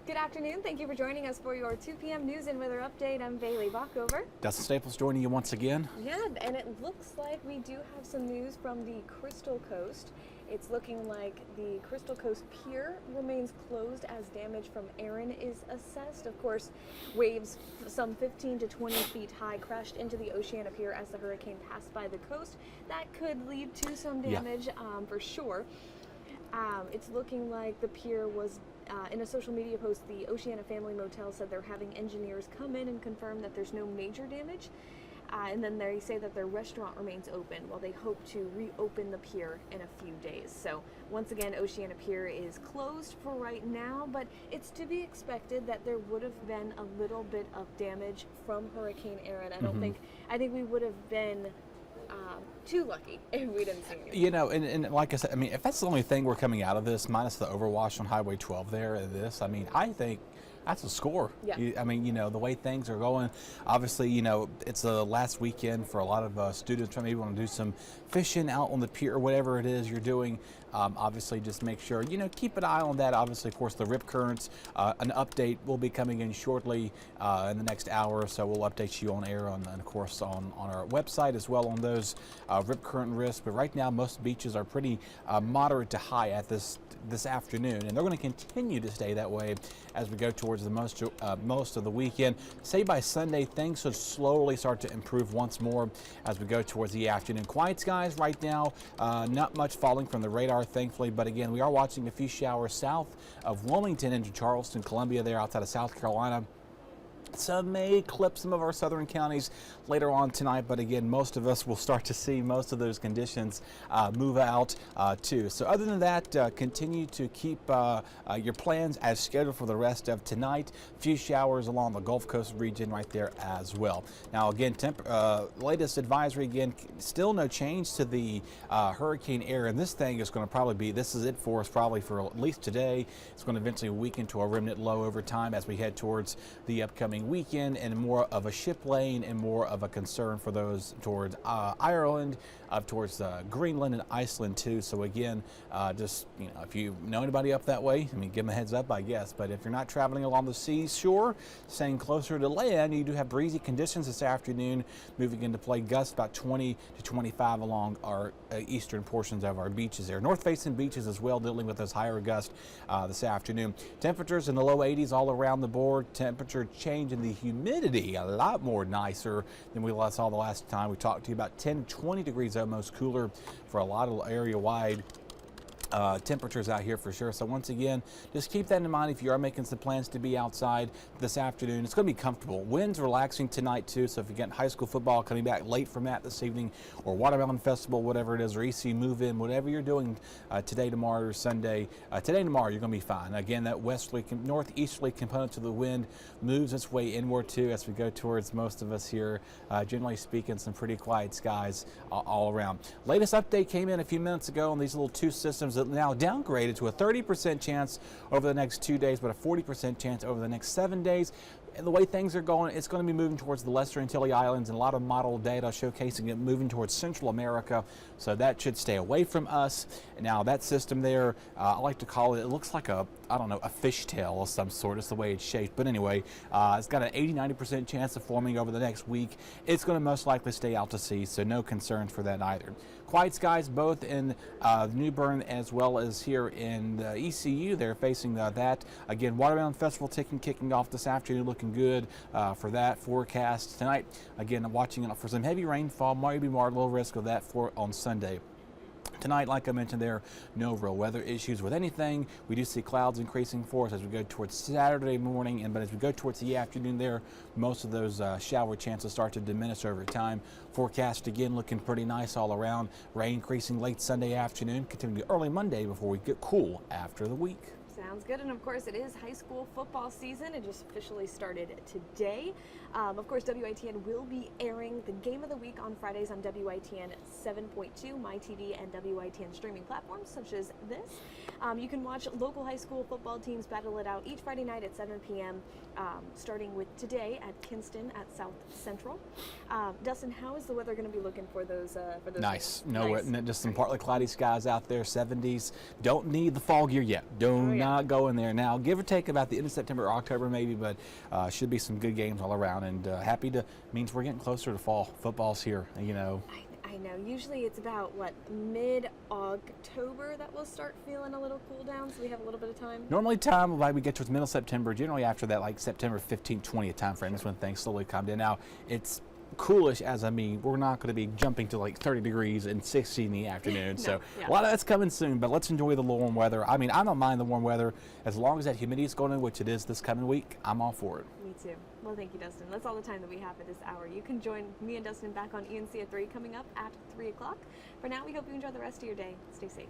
Good afternoon. Thank you for joining us for your 2 p.m. news and weather update. I'm Bailey Bockover. Dustin Staples joining you once again. Yeah, and it looks like we do have some news from the Crystal Coast. It's looking like the Crystal Coast Pier remains closed as damage from Erin is assessed. Of course, waves some 15 to 20 feet high crashed into the Oceana Pier as the hurricane passed by the coast. That could lead to some damage for sure. It's looking like the pier was, in a social media post, the Oceana Family Motel said they're having engineers come in and confirm that there's no major damage. And then they say that their restaurant remains open while they hope to reopen the pier in a few days. So once again, Oceana Pier is closed for right now, but it's to be expected that there would have been a little bit of damage from Hurricane Erin. I think we would have been too lucky if we didn't see it. You know, and like I said, I mean, if that's the only thing we're coming out of this, minus the overwash on Highway 12 there, I mean, I think that's a score. Yeah. I mean, you know, the way things are going, obviously, you know, it's the last weekend for a lot of students who maybe want to do some fishing out on the pier or whatever it is you're doing. Obviously, just make sure, you know, keep an eye on that. Obviously, of course, the rip currents, an update will be coming in shortly in the next hour or so. We'll update you on air and of course, on our website as well on those rip current risks. But right now, most beaches are pretty moderate to high at this afternoon, and they're going to continue to stay that way as we go towards the most of the weekend. Say by Sunday, things should slowly start to improve once more as we go towards the afternoon. Quiet skies right now, not much falling from the radar, thankfully, but again, we are watching a few showers south of Wilmington into Charleston, Columbia, there outside of South Carolina. Some may clip some of our southern counties later on tonight, but again, most of us will start to see most of those conditions move out too. So other than that, continue to keep your plans as scheduled for the rest of tonight. A few showers along the Gulf Coast region right there as well. Now again, latest advisory, again, still no change to the Hurricane Erin. This thing is going to probably be, this is it for us probably for at least today. It's going to eventually weaken to a remnant low over time as we head towards the upcoming weekend, and more of a ship lane and more of a concern for those towards Ireland, towards Greenland and Iceland too. So again, just, you know, if you know anybody up that way, I mean, give them a heads up, I guess. But if you're not traveling along the seashore, staying closer to land, you do have breezy conditions this afternoon, moving into play gusts about 20 to 25 along our eastern portions of our beaches there. North-facing beaches as well, dealing with those higher gusts this afternoon. Temperatures in the low 80s all around the board. Temperature change in the humidity a lot more nicer than we saw the last time we talked to you, about 10 to 20 degrees almost cooler for a lot of area wide temperatures out here for sure. So once again, just keep that in mind if you are making some plans to be outside this afternoon. It's going to be comfortable. Winds relaxing tonight too, so if you get high school football coming back late from that this evening, or Watermelon Festival, whatever it is, or EC move-in, whatever you're doing today, tomorrow, or Sunday, today and tomorrow, you're going to be fine. Again, that westerly, northeasterly component to the wind moves its way inward too as we go towards most of us here. Generally speaking, some pretty quiet skies all around. Latest update came in a few minutes ago on these little two systems that now downgraded to a 30% chance over the next 2 days, but a 40% chance over the next 7 days. And the way things are going, it's going to be moving towards the Lesser Antilles Islands, and a lot of model data showcasing it moving towards Central America. So that should stay away from us. Now that system there, I like to call it, it looks like a, I don't know, a fishtail of some sort. It's the way it's shaped. But anyway, it's got an 80-90% chance of forming over the next week. It's going to most likely stay out to sea, so no concerns for that either. Quiet skies both in New Bern as well as here in the ECU. They're facing that. Again, Watermelon Festival kicking off this afternoon, looking good for that forecast tonight. Again, I'm watching for some heavy rainfall, might be more low risk of that on Sunday. Tonight, like I mentioned there, no real weather issues with anything. We do see clouds increasing for us as we go towards Saturday morning, but as we go towards the afternoon there, most of those shower chances start to diminish over time. Forecast again looking pretty nice all around. Rain increasing late Sunday afternoon, continuing early Monday before we get cool after the week. Sounds good. And of course, it is high school football season. It just officially started today. Of course, WITN will be airing the game of the week on Fridays on WITN 7.2, MyTV, and WITN streaming platforms such as this. You can watch local high school football teams battle it out each Friday night at 7 p.m., starting with today at Kinston at South Central. Dustin, how is the weather going to be looking for those? Nice. Games? No, nice. Just some partly cloudy skies out there, 70s. Don't need the fall gear yet. Do not not going there. Now, give or take about the end of September or October maybe, but should be some good games all around, and means we're getting closer to fall. Football's here, you know. I know. Usually it's about, what, mid-October that we'll start feeling a little cool down, so we have a little bit of time? Normally time, like we get towards middle September, generally after that, like September 15th, 20th time frame is when things slowly calm down. Now, it's coolish, as I mean, we're not going to be jumping to like 30 degrees and 60 in the afternoon. So a lot of that's coming soon, but let's enjoy the warm weather. I mean, I don't mind the warm weather as long as that humidity is going in, which it is this coming week. I'm all for it. Me too. Well, thank you, Dustin. That's all the time that we have for this hour. You can join me and Dustin back on ENC at 3 coming up at 3 o'clock. For now, we hope you enjoy the rest of your day. Stay safe.